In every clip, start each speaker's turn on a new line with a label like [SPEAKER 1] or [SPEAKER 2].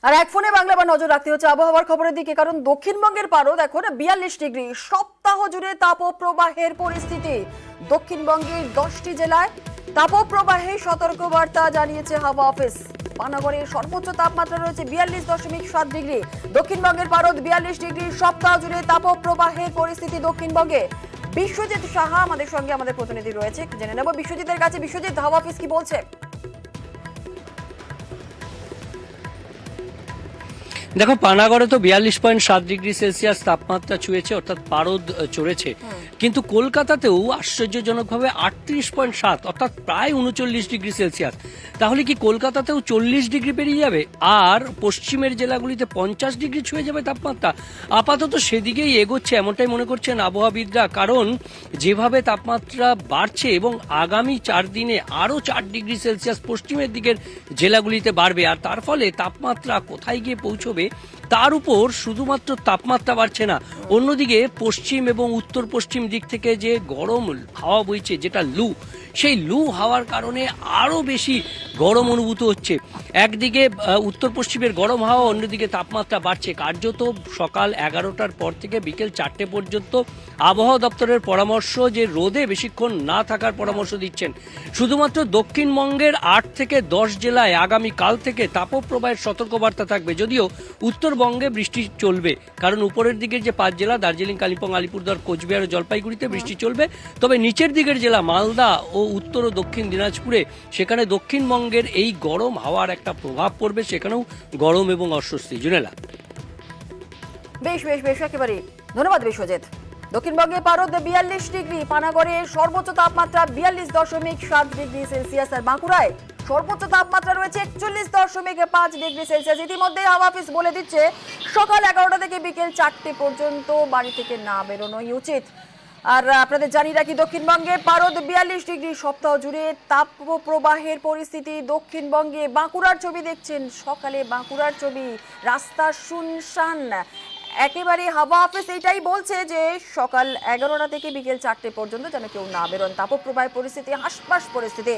[SPEAKER 1] আর এক ফোনে বাংলা বা নজর রাখতে হচ্ছে আবহাওয়ার খবরের দিকে, কারণ দক্ষিণবঙ্গের পারদ এখন 42 ডিগ্রি। সপ্তাহ জুড়ে তাপপ্রবাহের পরিস্থিতি। দক্ষিণবঙ্গের 10টি জেলায় তাপপ্রবাহে সতর্কবার্তা জানিয়েছে হাওয়া অফিস। পানাগড়ের সর্বোচ্চ তাপমাত্রা রয়েছে 42.7 ডিগ্রি। দক্ষিণবঙ্গের পারদ 42 ডিগ্রি। সপ্তাহ জুড়ে তাপপ্রবাহের পরিস্থিতি দক্ষিণবঙ্গে। বিশ্বজিৎ সাহা আমাদের সঙ্গে, আমাদের প্রতিনিধি রয়েছে, জেনে নেব বিশ্বজিতের কাছে। বিশ্বজিৎ, হাওয়া অফিস কি বলছে?
[SPEAKER 2] দেখো, পানাগড়ে তো 42.7 ডিগ্রি সেলসিয়াস তাপমাত্রা ছুঁয়েছে, অর্থাৎ পারদ চড়েছে। কিন্তু কলকাতাতেও আশ্চর্যজনকভাবে 38.7 অর্থাৎ প্রায় 39 ডিগ্রি সেলসিয়াস। তাহলে কি কলকাতাতেও 40 ডিগ্রি পেরিয়ে যাবে? আর পশ্চিমের জেলাগুলিতে 50 ডিগ্রি ছুঁয়ে যাবে তাপমাত্রা? আপাতত সেদিকেই এগোচ্ছে এমনটাই মনে করছেন আবহাওয়াবিদরা, কারণ যেভাবে তাপমাত্রা বাড়ছে এবং আগামী 4 দিনে আরও 4 ডিগ্রি সেলসিয়াস পশ্চিমের দিকের জেলাগুলিতে বাড়বে। আর তার ফলে তাপমাত্রা কোথায় গিয়ে পৌঁছবে তার উপর শুধুমাত্র তাপমাত্রা বাড়ছে না, অন্যদিকে পশ্চিম এবং উত্তর পশ্চিম দিক থেকে যে গরম হাওয়া বইছে, যেটা লু, সেই লু হাওয়ার কারণে আরো বেশি গরম অনুভূত হচ্ছে। একদিকে উত্তর পশ্চিমের গরম হাওয়া, অন্যদিকে তাপমাত্রা বাড়ছে। কার্যত সকাল 11টার পর থেকে বিকেল 4টে পর্যন্ত আবহাওয়া দপ্তরের পরামর্শ যে রোদে বেশিক্ষণ না থাকার পরামর্শ দিচ্ছেন। শুধুমাত্র দক্ষিণবঙ্গের 8 থেকে 10 জেলায় আগামীকাল থেকে তাপপ্রবাহের সতর্কবার্তা থাকবে, যদিও উত্তরবঙ্গে বৃষ্টি চলবে, কারণ উপরের দিকের যে 5 জেলা দার্জিলিং, কালিম্পং, আলিপুরদুয়ার, কোচবিহার ও জলপাইগুড়িতে বৃষ্টি চলবে। তবে নিচের দিকের জেলা মালদা ও উত্তর ও দক্ষিণ দিনাজপুরে, সেখানে দক্ষিণবঙ্গের এই গরম হাওয়ার একটা প্রভাব পড়বে, সেখানেও গরম এবং অস্বস্তি। জুনেলা,
[SPEAKER 1] বেশ বেশ বেশ, একেবারে ধন্যবাদ বিশ্বজিৎ। দক্ষিণবঙ্গে পারদ 42 ডিগ্রি। পানাগড়ে সর্বোচ্চ তাপমাত্রা 42.7 ডিগ্রি সেলসিয়াস। আর বাঁকুড়ায় সর্বোচ্চ তাপমাত্রা রয়েছে 41.5 ডিগ্রি সেলসিয়াস। ইতিমধ্যে হাওয়া অফিস বলে দিচ্ছে সকাল 11টা থেকে বিকেল 4টে পর্যন্ত বাড়ি থেকে না বেরোনোই উচিত। আর আপনাদের জানি রাখি, দক্ষিণবঙ্গে পারদ 42 ডিগ্রি। সপ্তাহ জুড়ে তাপপ্রবাহের পরিস্থিতি দক্ষিণবঙ্গে। বাঁকুড়ার ছবি দেখছেন, সকালে বাঁকুড়ার ছবি, রাস্তা শুনশান একেবারে। হাওয়া অফিস এইটাই বলছে যে সকাল 11টা থেকে বিকেল 4টে পর্যন্ত যেন কেউ না বেরোন। তাপপ্রবাহের পরিস্থিতি হাসপাস পরিস্থিতি।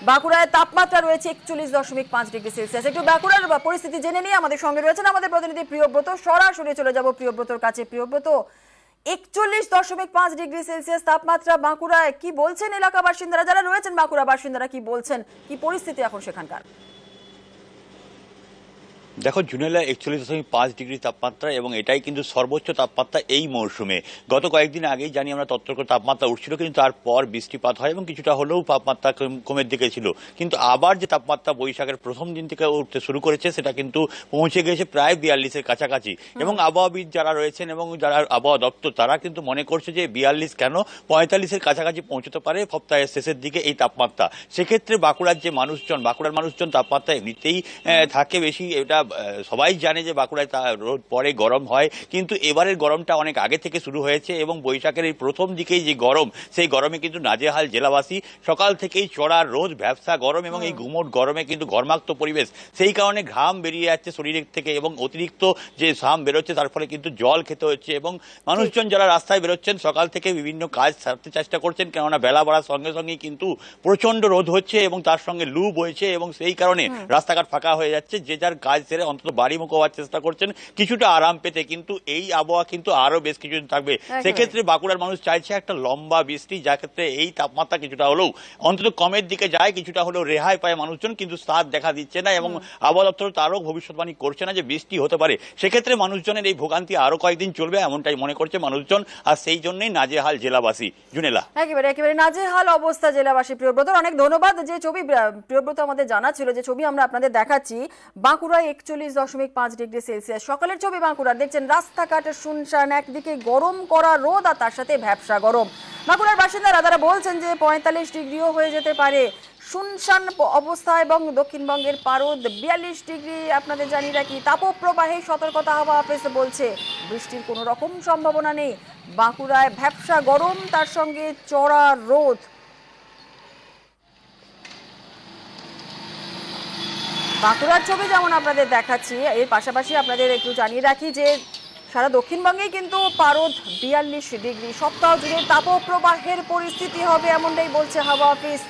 [SPEAKER 1] বাঁকুড়ায় তাপমাত্রা রয়েছে 41.5 ডিগ্রি সেলসিয়াস। একটু বাঁকুড়ার পরিস্থিতি জেনে নিয়ে আমাদের সঙ্গে রয়েছেন আমাদের প্রতিনিধি প্রিয়ব্রত। সরাসরি চলে যাব প্রিয়ব্রতর কাছে। প্রিয়ব্রত, 41.5 ডিগ্রি সেলসিয়াস তাপমাত্রা বাঁকুড়ায়, কি বলছেন এলাকা বাসিন্দারা, যারা রয়েছেন বাঁকুড়া বাসিন্দারা কি বলছেন, কি পরিস্থিতি এখন সেখানকার?
[SPEAKER 3] দেখো জুনেলা, 41.5 ডিগ্রি তাপমাত্রা, এবং এটাই কিন্তু সর্বোচ্চ তাপমাত্রা এই মৌসুমে। গত কয়েকদিন আগেই জানি আমরা তত্ত্বক তাপমাত্রা উঠছিল, কিন্তু তারপর বৃষ্টিপাত হয় এবং কিছুটা হলেও তাপমাত্রা কমের দিকে ছিল। কিন্তু আবার যে তাপমাত্রা বৈশাখের প্রথম দিন থেকে উঠতে শুরু করেছে, সেটা কিন্তু পৌঁছে গেছে প্রায় 42-এর কাছাকাছি। এবং আবহাওয়াবিদ যারা রয়েছেন এবং যারা আবহাওয়া দপ্তর, তারা কিন্তু মনে করছে যে 42 কেন, 45-এর কাছাকাছি পৌঁছতে পারে সপ্তাহের শেষের দিকে এই তাপমাত্রা। সেক্ষেত্রে বাঁকুড়ার মানুষজন তাপমাত্রা এমনিতেই থাকে বেশি, এটা সবাই জানে যে বাঁকুড়ায় রোদ পরে গরম হয়, কিন্তু এবারের গরমটা অনেক আগে থেকে শুরু হয়েছে এবং বৈশাখের এই প্রথম দিকেই যে গরম, সেই গরমে কিন্তু নাজেহাল জেলাবাসী। সকাল থেকেই চড়া রোদ, ভ্যাপসা গরম এবং এই গুমোট গরমে কিন্তু ঘর্মাক্ত পরিবেশ, সেই কারণে ঘাম বেরিয়ে যাচ্ছে শরীরের থেকে এবং অতিরিক্ত যে ঘাম বেরোচ্ছে তার ফলে কিন্তু জল খেতে হচ্ছে। এবং মানুষজন যারা রাস্তায় বেরোচ্ছেন সকাল থেকে বিভিন্ন কাজ সারতে চেষ্টা করছেন, কেননা বেলা বাড়ার সঙ্গে সঙ্গেই কিন্তু প্রচন্ড রোদ হচ্ছে এবং তার সঙ্গে লু বইছে, এবং সেই কারণে রাস্তাঘাট ফাঁকা হয়ে যাচ্ছে। যে যার কাজ সেরে অন্তত বাড়িমুখ হওয়ার চেষ্টা করছেন কিছুটা আরাম পেতে। কিন্তু এই আবহাওয়া কিন্তু আরো বেশ কিছুদিন থাকবে। সেক্ষেত্রে বাঁকুড়ার মানুষ চাইছে একটা লম্বা বৃষ্টি, যার ক্ষেত্রে এই তাপমাত্রা কিছুটা হলেও অন্তত কমের দিকে যায়, কিছুটা হলেও রেহাই পায় মানুষজন। কিন্তু সাথ দেখা দিচ্ছে না এবং আবহাওয়া দপ্তর তারও ভবিষ্যৎবাণী করছে না যে বৃষ্টি হতে পারে। সেক্ষেত্রে মানুষজনের এই ভোগান্তি আরো কয়েকদিন চলবে, এমনটাই মনে করছে মানুষজন। আর সেই জন্যই নাজেহাল জেলাবাসী। জুনেলা,
[SPEAKER 1] একেবারে একেবারে নাজেহাল অবস্থা জেলাবাসী। প্রিয়ব্রত, অনেক ধন্যবাদ। যে ছবি প্রিয়ব্রত আমাদের জানা ছিল, যে ছবি আমরা আপনাদের দেখাচ্ছি, বাঁকুড়ায় 41.5 ডিগ্রি সেলসিয়াস সকালের ছবি। বাঁকুড়া দেখছেন, রাস্তাঘাটে শুনশান, একদিকে গরম করা রোদ আর তার সাথে ভ্যাপসা গরম। বাঁকুড়ার বাসিন্দারা তারা বলছেন যে 45 ডিগ্রিও হয়ে যেতে পারে, শুনশান অবস্থা। এবং দক্ষিণবঙ্গের পারদ 42 ডিগ্রি। আপনাদের জানি রাখি, তাপপ্রবাহে সতর্কতা হাওয়া অফিস বলছে, বৃষ্টির কোনো রকম সম্ভাবনা নেই। বাঁকুড়ায় ভ্যাপসা গরম, তার সঙ্গে চড়া রোদ। বাঁকুড়ার ছবি যেমন আপনাদের দেখাচ্ছি, এর পাশাপাশি আপনাদের একটু জানিয়ে রাখি যে সারা দক্ষিণবঙ্গে কিন্তু পারদ 42 ডিগ্রি। সপ্তাহ জুড়ে তাপপ্রবাহের পরিস্থিতি হবে, এমনটাই বলছে হাওয়া অফিস।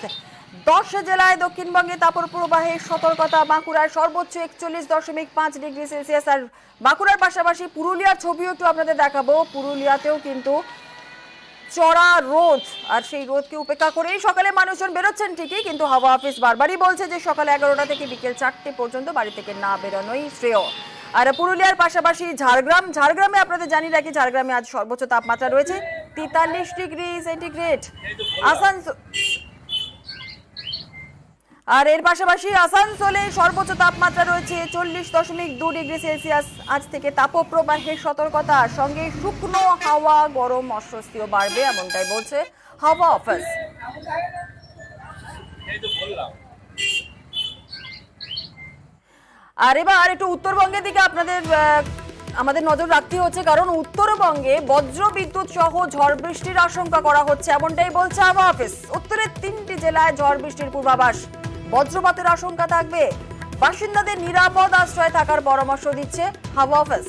[SPEAKER 1] 10 জেলায় দক্ষিণবঙ্গে তাপপ্রবাহের সতর্কতা। বাঁকুড়ায় সর্বোচ্চ 41.5 ডিগ্রি সেলসিয়াস। আর বাঁকুড়ার পাশাপাশি পুরুলিয়ার ছবিও একটু আপনাদের দেখাবো। পুরুলিয়াতেও কিন্তু চড়া রোদ, আর সেই রোদকে উপেক্ষা করেই সকালে মানুষজন বেরোচ্ছেন ঠিকই, কিন্তু হাওয়া অফিস বারবারই বলছে যে সকাল 11টা থেকে বিকেল 4টে পর্যন্ত বাড়ি থেকে না বেরোনোই শ্রেয়। আর পুরুলিয়ার পাশাপাশি ঝাড়গ্রামে আপনাদের জানিয়ে রাখি, ঝাড়গ্রামে আজ সর্বোচ্চ তাপমাত্রা রয়েছে 43 ডিগ্রি সেন্টিগ্রেড। আর এর পাশাপাশি আসানসোলে সর্বোচ্চ তাপমাত্রা রয়েছে 40.2 ডিগ্রি সেলসিয়াস। আজ থেকে তাপপ্রবাহের সতর্কতা, সঙ্গে শুকনো হাওয়া, গরম অস্বস্তিও বাড়বে, এমনটাই বলছে হাওয়া অফিস। আর এবার একটু উত্তরবঙ্গের দিকে আমাদের নজর রাখতে হচ্ছে, কারণ উত্তরবঙ্গে বজ্র বিদ্যুৎ সহ ঝড় বৃষ্টির আশঙ্কা করা হচ্ছে, এমনটাই বলছে হাওয়া অফিস। উত্তরের 3টি জেলায় ঝড় বৃষ্টির পূর্বাভাস, বজ্রপাতের আশঙ্কা থাকবে। বাসিন্দাদের নিরাপদ আশ্রয়ে থাকার পরামর্শ দিচ্ছে হাওয়া অফিস।